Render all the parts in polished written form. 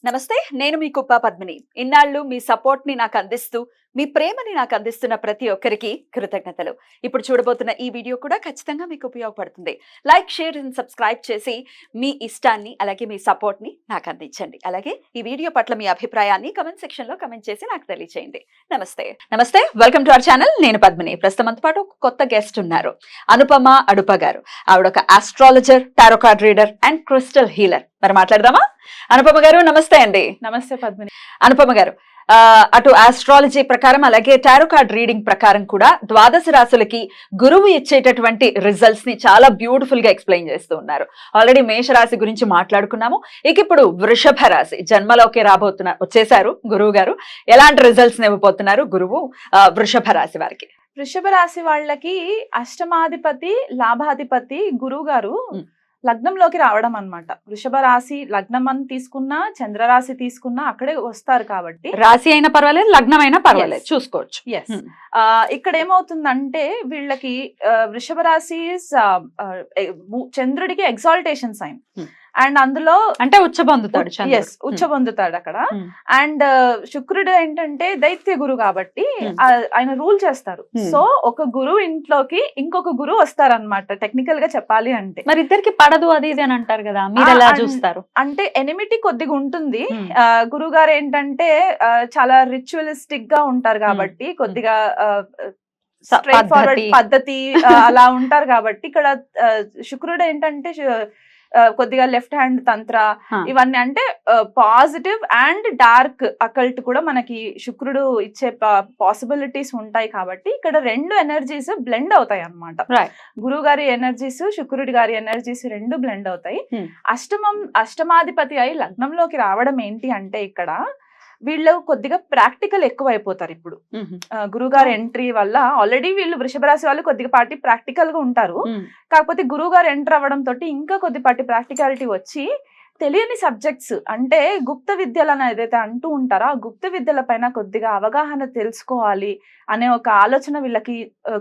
నమస్తే, నేను మీ కుప్ప పద్మిని. ఇన్నాళ్ళు మీ సపోర్ట్ ని నాకు అందిస్తూ, మీ ప్రేమని నాకు అందిస్తున్న ప్రతి ఒక్కరికి కృతజ్ఞతలు. ఇప్పుడు చూడబోతున్న ఈ వీడియో కూడా ఖచ్చితంగా మీకు ఉపయోగపడుతుంది. లైక్, షేర్ అండ్ సబ్స్క్రైబ్ చేసి మీ ఇష్టాన్ని అలాగే మీ సపోర్ట్ ని నాకు అందించండి. అలాగే ఈ వీడియో పట్ల మీ అభిప్రాయాన్ని కమెంట్ సెక్షన్ లో కమెంట్ చేసి నాకు తెలియజేయండి. నమస్తే, వెల్కమ్ టు అవర్ ఛానల్. నేను పద్మిని. ప్రస్తుతంతో పాటు ఒక కొత్త గెస్ట్ ఉన్నారు, అనుపమ అడుప గారు. ఆవిడ ఒక astrologer, tarot card reader and crystal healer. మరి మాట్లాడదామా? అనుపమ గారు నమస్తే అండి. నమస్తే పద్మిని. అనుపమ గారు, అటు ఆస్ట్రాలజీ ప్రకారం అలాగే టారో కార్డ్ రీడింగ్ ప్రకారం కూడా ద్వాదశ రాశులకి గురువు ఇచ్చేటటువంటి రిజల్ట్స్ ని చాలా బ్యూటిఫుల్ గా ఎక్స్ప్లెయిన్ చేస్తూ ఉన్నారు. ఆల్రెడీ మేషరాశి గురించి మాట్లాడుకున్నాము. ఇక ఇప్పుడు వృషభ రాశి జన్మలోకి వచ్చేసారు గురువు గారు. ఎలాంటి రిజల్ట్స్ ఇవ్వబోతున్నారు గురువు వృషభ రాశి వారికి? వృషభ రాశి వాళ్ళకి అష్టమాధిపతి, లాభాధిపతి గురువు గారు లగ్నంలోకి రావడం అన్నమాట. వృషభ రాశి లగ్నం అని తీసుకున్నా, చంద్రరాశి తీసుకున్నా అక్కడే వస్తారు కాబట్టి రాశి అయినా పర్వాలేదు, లగ్నం అయినా పర్వాలేదు, చూసుకోవచ్చు. ఇక్కడ ఏమవుతుందంటే వీళ్ళకి వృషభ రాశి చంద్రుడికి ఎగ్జాల్టేషన్ సైన్ అండ్ అందులో అంటే ఉచ్చ పొందుతాడు అక్కడ. అండ్ శుక్రుడు ఏంటంటే దైత్య గురు కాబట్టి ఆయన రూల్ చేస్తారు. సో ఒక గురువు ఇంట్లోకి ఇంకొక గురువు వస్తారనమాట టెక్నికల్ గా చెప్పాలి అంటే. మరి ఇద్దరికి పడదు అది ఇది అని అంటారు కదా, మీరు ఎలా చూస్తారు? అంటే ఎనిమిటీ కొద్దిగా ఉంటుంది. గురువు గారు ఏంటంటే చాలా రిచువలిస్టిక్ గా ఉంటారు కాబట్టి కొద్దిగా స్ట్రైట్ ఫార్వర్డ్ పద్ధతి అలా ఉంటారు కాబట్టి ఇక్కడ శుక్రుడు ఏంటంటే కొద్దిగా లెఫ్ట్ హ్యాండ్ తంత్ర ఇవన్నీ అంటే పాజిటివ్ అండ్ డార్క్ అకల్ట్ కూడా మనకి శుక్రుడు ఇచ్చే పాసిబిలిటీస్ ఉంటాయి కాబట్టి ఇక్కడ రెండు ఎనర్జీస్ బ్లెండ్ అవుతాయి అన్నమాట. గురువు గారి ఎనర్జీస్, శుక్రుడి గారి ఎనర్జీస్ రెండు బ్లెండ్ అవుతాయి. అష్టమాధిపతి అయి లగ్నంలోకి రావడం ఏంటి అంటే ఇక్కడ వీళ్ళు కొద్దిగా ప్రాక్టికల్ ఎక్కువ అయిపోతారు. ఇప్పుడు గురువుగారు ఎంట్రీ వల్ల ఆల్రెడీ వీళ్ళు వృషభ రాశి వాళ్ళు కొద్దిపాటి ప్రాక్టికల్ గా ఉంటారు. కాకపోతే గురువుగారు ఎంటర్ అవ్వడం తోటి ఇంకా కొద్దిపాటి ప్రాక్టికాలిటీ వచ్చి తెలియని సబ్జెక్ట్స్ అంటే గుప్త విద్యలను ఏదైతే అంటూ ఉంటారో ఆ గుప్త విద్యల పైన కొద్దిగా అవగాహన తెలుసుకోవాలి అనే ఒక ఆలోచన వీళ్ళకి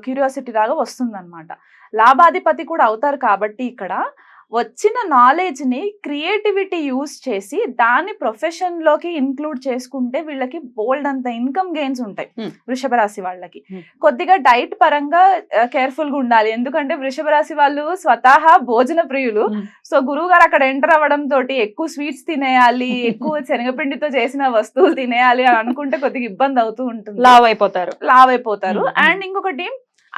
క్యూరియాసిటీ లాగా వస్తుంది అనమాట. లాభాధిపతి కూడా అవుతారు కాబట్టి ఇక్కడ వచ్చిన నాలెడ్జ్ ని క్రియేటివిటీ యూజ్ చేసి దాన్ని ప్రొఫెషన్ లోకి ఇన్క్లూడ్ చేసుకుంటే వీళ్ళకి బోల్డ్ అంత ఇన్కమ్ గెయిన్స్ ఉంటాయి. వృషభ రాశి వాళ్ళకి కొద్దిగా డైట్ పరంగా కేర్ఫుల్ గా ఉండాలి. ఎందుకంటే వృషభ రాశి వాళ్ళు స్వతహా భోజన ప్రియులు. సో గురువు గారు అక్కడ ఎంటర్ అవ్వడం తోటి ఎక్కువ స్వీట్స్ తినేయాలి, ఎక్కువ శనగపిండితో చేసిన వస్తువులు తినేయాలి అని అనుకుంటే కొద్దిగా ఇబ్బంది అవుతూ ఉంటుంది, లావ్ అయిపోతారు. అండ్ ఇంకొకటి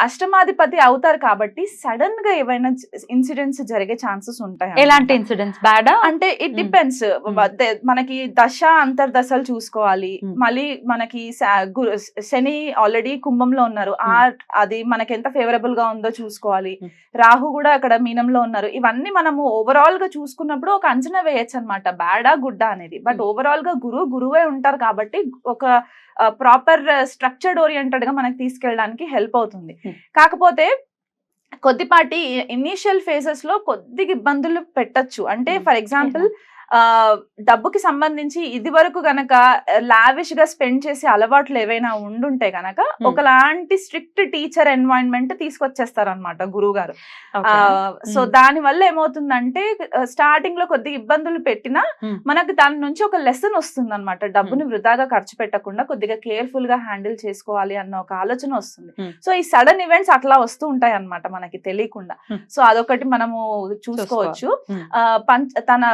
అష్టమాధిపతి అవుతారు కాబట్టి సడన్ గా ఏవైనా ఇన్సిడెంట్స్ జరిగే ఛాన్సెస్ ఉంటాయి. ఎలాంటి ఇన్సిడెంట్స్? బ్యాడ్ అంటే ఇట్ డిపెండ్స్. మనకి దశ అంతర్దశలు చూసుకోవాలి. మళ్ళీ మనకి శని ఆల్రెడీ కుంభంలో ఉన్నారు, అది మనకి ఎంత ఫేవరబుల్ గా ఉందో చూసుకోవాలి. రాహు కూడా అక్కడ మీనంలో ఉన్నారు. ఇవన్నీ మనము ఓవరాల్ గా చూసుకున్నప్పుడు ఒక అంచనా వేయచ్చు అనమాట, బ్యాడా గుడ్డా అనేది. బట్ ఓవరాల్ గా గురువే ఉంటారు కాబట్టి ఒక ప్రాపర్ స్ట్రక్చర్డ్ ఓరియంటెడ్ గా మనకి తీసుకెళ్ళడానికి హెల్ప్ అవుతుంది. కాకపోతే కొద్దిపాటి ఇనీషియల్ ఫేజెస్ లో కొద్దిగా ఇబ్బందులు పెట్టచ్చు. అంటే ఫర్ ఎగ్జాంపుల్ డబ్బుకి సంబంధించి ఇది వరకు గనక లావిష్ గా స్పెండ్ చేసే అలవాట్లు ఏవైనా ఉండుంటే గనక ఒకలాంటి స్ట్రిక్ట్ టీచర్ ఎన్వైరన్మెంట్ తీసుకొచ్చేస్తారు అనమాట గురువు గారు. సో దాని వల్ల ఏమవుతుందంటే స్టార్టింగ్ లో కొద్దిగా ఇబ్బందులు పెట్టినా మనకు దాని నుంచి ఒక లెసన్ వస్తుంది అనమాట. డబ్బుని వృధాగా ఖర్చు పెట్టకుండా కొద్దిగా కేర్ఫుల్ గా హ్యాండిల్ చేసుకోవాలి అన్న ఒక ఆలోచన వస్తుంది. సో ఈ సడన్ ఈవెంట్స్ అట్లా వస్తూ ఉంటాయి అనమాట మనకి తెలియకుండా. సో అదొకటి మనము చూసుకోవచ్చు. తన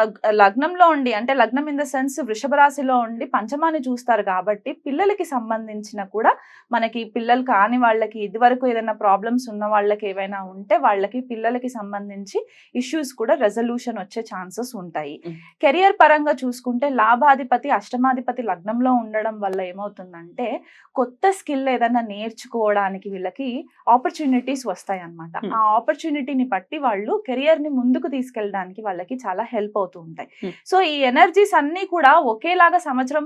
లగ్నంలో ఉండి అంటే లగ్నం ఇన్ ద సెన్స్ వృషభ రాశిలో ఉండి పంచమాన్ని చూస్తారు కాబట్టి పిల్లలకి సంబంధించిన కూడా మనకి పిల్లలు కాని వాళ్ళకి ఇది వరకు ఏదైనా ప్రాబ్లమ్స్ ఉన్న వాళ్ళకి ఏవైనా ఉంటే వాళ్ళకి పిల్లలకి సంబంధించి ఇష్యూస్ కూడా రెజల్యూషన్ వచ్చే ఛాన్సెస్ ఉంటాయి. కెరియర్ పరంగా చూసుకుంటే లాభాధిపతి అష్టమాధిపతి లగ్నంలో ఉండడం వల్ల ఏమవుతుందంటే కొత్త స్కిల్ ఏదైనా నేర్చుకోవడానికి వీళ్ళకి ఆపర్చునిటీస్ వస్తాయి అన్నమాట. ఆ ఆపర్చునిటీని బట్టి వాళ్ళు కెరియర్ ని ముందుకు తీసుకెళ్ళడానికి వాళ్ళకి చాలా హెల్ప్ అవుతూ ఉంటాయి. సో ఈ ఎనర్జీస్ అన్ని కూడా ఒకేలాగా సంవత్సరం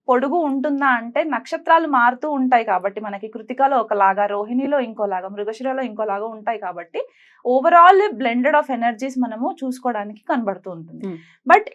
పొడుగు ఉంటుందా అంటే నక్షత్రాలు మారుతూ ఉంటాయి కాబట్టి మనకి కృతికలో ఒకలాగా, రోహిణిలో ఇంకోలాగా, మృగశిరలో ఇంకోలాగా ఉంటాయి కాబట్టి ఓవరాల్ బ్లెండెడ్ ఆఫ్ ఎనర్జీస్ మనము చూసుకోవడానికి కనబడుతూ ఉంటుంది. బట్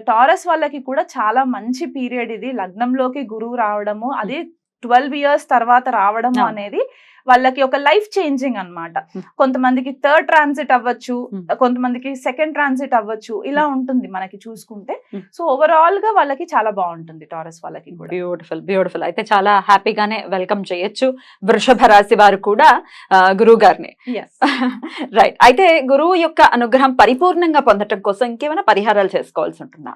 టారస్ వాళ్ళకి కూడా చాలా మంచి పీరియడ్ ఇది. లగ్నంలోకి గురువు రావడము అది 12 ఇయర్స్ తర్వాత రావడం Yeah. అనేది వాళ్ళకి ఒక లైఫ్ చేంజింగ్ అన్నమాట. కొంతమందికి థర్డ్ ట్రాన్సిట్ అవ్వచ్చు, కొంతమందికి సెకండ్ ట్రాన్సిట్ అవ్వచ్చు, ఇలా ఉంటుంది మనకి చూసుకుంటే. సో ఓవరాల్ గా వాళ్ళకి చాలా బాగుంటుంది టారస్ వాళ్ళకి కూడా. Beautiful beautiful. అయితే చాలా హ్యాపీగానే వెల్కమ్ చేయొచ్చు వృషభ రాశి వారు కూడా గురువు గారిని. రైట్. అయితే గురువు యొక్క అనుగ్రహం పరిపూర్ణంగా పొందటం కోసం ఇంకేమైనా పరిహారాలు చేసుకోవాల్సి ఉంటుందా?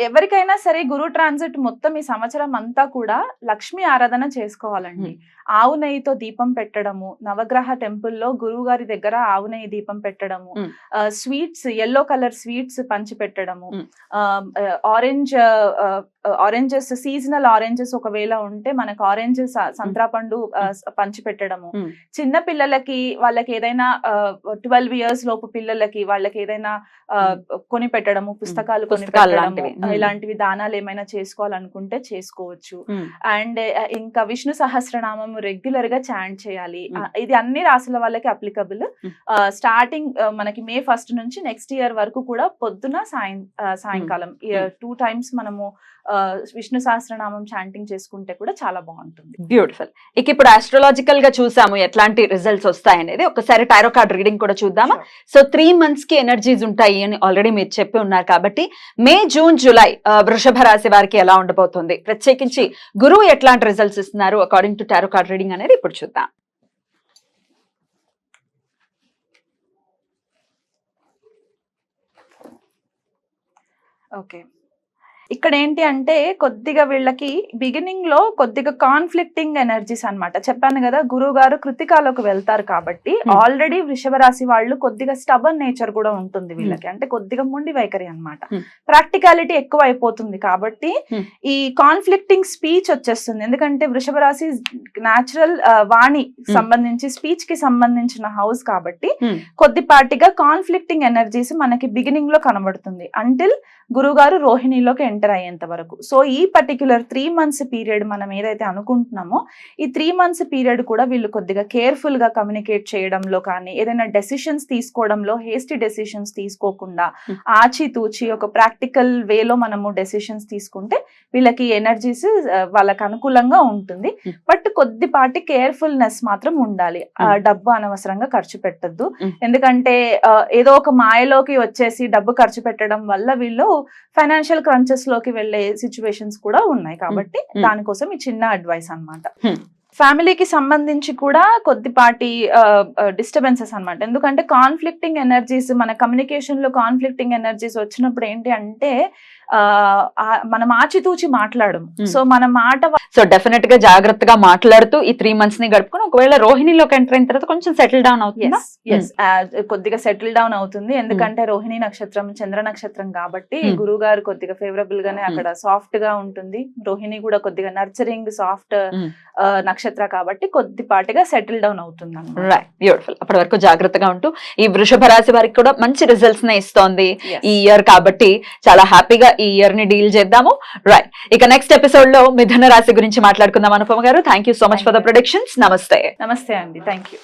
ఎవరికైనా సరే గురు ట్రాన్సిట్ మొత్తం ఈ సంవత్సరం అంతా కూడా లక్ష్మీ ఆరాధన చేసుకోవాలండి. ఆవు నెయ్యితో దీపం పెట్టడము, నవగ్రహ టెంపుల్లో గురువు గారి దగ్గర ఆవు నెయ్యి దీపం పెట్టడము, స్వీట్స్ ఎల్లో కలర్ స్వీట్స్ పంచి పెట్టడము, ఆరెంజెస్ సీజనల్ ఆరెంజెస్ ఒకవేళ ఉంటే మనకు ఆరెంజెస్ సంత్రాపండు పంచి పెట్టడము, చిన్న పిల్లలకి వాళ్ళకి ఏదైనా 12 ఇయర్స్ లోపు పిల్లలకి వాళ్ళకి ఏదైనా కొని పెట్టడము, పుస్తకాలు కొని పెట్టడము, ఇలాంటివి దానాలు ఏమైనా చేసుకోవాలనుకుంటే చేసుకోవచ్చు. అండ్ ఇంకా విష్ణు సహస్రనామం రెగ్యులర్ గా చాంట్ చేయాలి. ఇది అన్ని రాసుల వాళ్ళకి అప్లికబుల్. స్టార్టింగ్ మనకి May 1st నుంచి నెక్స్ట్ ఇయర్ వరకు కూడా పొద్దున సాయంకాలం 2 times మనము విష్ణు సహస్రనామం చాంటింగ్ చేసుకుంటే కూడా చాలా బాగుంటుంది. బ్యూటిఫుల్. ఇక ఇప్పుడు ఆస్ట్రాలజికల్ గా చూసాము ఎట్లాంటి రిజల్ట్స్ వస్తాయనేది. ఒకసారి టారో కార్డ్ రీడింగ్ కూడా చూద్దామా? సో 3 months కి ఎనర్జీస్ ఉంటాయి అని ఆల్రెడీ మీరు చెప్పి ఉన్నారు కాబట్టి May, June, July వృషభ రాశి వారికి ఎలా ఉండబోతుంది, ప్రత్యేకించి గురువు ఎట్లాంటి రిజల్ట్స్ ఇస్తున్నారు according to tarot card reading అనేది ఇప్పుడు చూద్దాం. ఓకే, ఇక్కడ ఏంటి అంటే కొద్దిగా వీళ్ళకి బిగినింగ్ లో కొద్దిగా కాన్ఫ్లిక్టింగ్ ఎనర్జీస్ అన్నమాట. చెప్పాను కదా గురువు గారు కృతికాలోకి వెళ్తారు కాబట్టి ఆల్రెడీ వృషభ రాశి వాళ్ళు కొద్దిగా స్టబన్ నేచర్ కూడా ఉంటుంది వీళ్ళకి. అంటే కొద్దిగా మొండి వైఖరి అన్నమాట. ప్రాక్టికాలిటీ ఎక్కువ అయిపోతుంది కాబట్టి ఈ కాన్ఫ్లిక్టింగ్ స్పీచ్ వచ్చేస్తుంది. ఎందుకంటే వృషభ రాశి న్యాచురల్ వాణి సంబంధించి స్పీచ్ కి సంబంధించిన హౌస్ కాబట్టి కొద్దిపాటిగా కాన్ఫ్లిక్టింగ్ ఎనర్జీస్ మనకి బిగినింగ్ లో కనబడుతుంది అంటిల్ గురువు గారు రోహిణిలోకి ఎంటర్ అయ్యేంత వరకు. సో ఈ పర్టిక్యులర్ 3 months పీరియడ్ మనం ఏదైతే అనుకుంటున్నామో ఈ 3 months పీరియడ్ కూడా వీళ్ళు కొద్దిగా కేర్ఫుల్ గా కమ్యూనికేట్ చేయడంలో కానీ ఏదైనా డెసిషన్స్ తీసుకోవడంలో హేస్టీ డెసిషన్స్ తీసుకోకుండా ఆచితూచి ఒక ప్రాక్టికల్ వేలో మనము డెసిషన్స్ తీసుకుంటే వీళ్ళకి ఎనర్జీస్ వాళ్ళకి అనుకూలంగా ఉంటుంది. బట్ కొద్దిపాటి కేర్ఫుల్నెస్ మాత్రం ఉండాలి. డబ్బు అనవసరంగా ఖర్చు పెట్టద్దు. ఎందుకంటే ఏదో ఒక మాయలోకి వచ్చేసి డబ్బు ఖర్చు పెట్టడం వల్ల వీళ్ళు ఫైనాన్షియల్ క్రంచెస్ లోకి వెళ్లే సిచ్యువేషన్స్ కూడా ఉన్నాయి కాబట్టి దానికోసం ఈ చిన్న అడ్వైస్ అన్నమాట. ఫ్యామిలీకి సంబంధించి కూడా కొద్దిపాటి డిస్టర్బెన్సెస్ అన్నమాట. ఎందుకంటే కాన్ఫ్లిక్టింగ్ ఎనర్జీస్ మన కమ్యూనికేషన్ లో కాన్ఫ్లిక్టింగ్ ఎనర్జీస్ వచ్చినప్పుడు ఏంటి అంటే మనం ఆచితూచి మాట్లాడము. సో మన మాట సో డెఫినెట్ గా జాగ్రత్తగా మాట్లాడుతూ ఈ 3 months ని గడుపుకొని ఒకవేళ రోహిణిలోకి ఎంటర్ అయిన తర్వాత కొంచెం సెటిల్ డౌన్ అవుతుంది. కొద్దిగా సెటిల్ డౌన్ అవుతుంది. ఎందుకంటే రోహిణి నక్షత్రం చంద్ర నక్షత్రం కాబట్టి గురువు గారు కొద్దిగా ఫేవరబుల్ గానే అక్కడ సాఫ్ట్ గా ఉంటుంది. రోహిణి కూడా కొద్దిగా నర్చరింగ్ సాఫ్ట్ నక్షత్ర కాబట్టి కొద్దిపాటిగా సెటిల్ డౌన్ అవుతుంది అన్నమాట. Right, beautiful. అప్పటి వరకు జాగ్రత్తగా ఉంటూ ఈ వృషభ రాశి వారికి కూడా మంచి రిజల్ట్స్ నే ఇస్తోంది ఈ ఇయర్ కాబట్టి చాలా హ్యాపీగా ఈ ఇయర్ ని డీల్ చేద్దాము. రైట్, ఇక నెక్స్ట్ ఎపిసోడ్ లో మిథున రాశి గురించి మాట్లాడుకుందాం అనుపమ గారు. Thank you so much for the predictions. నమస్తే. నమస్తే అండి, థ్యాంక్ యూ.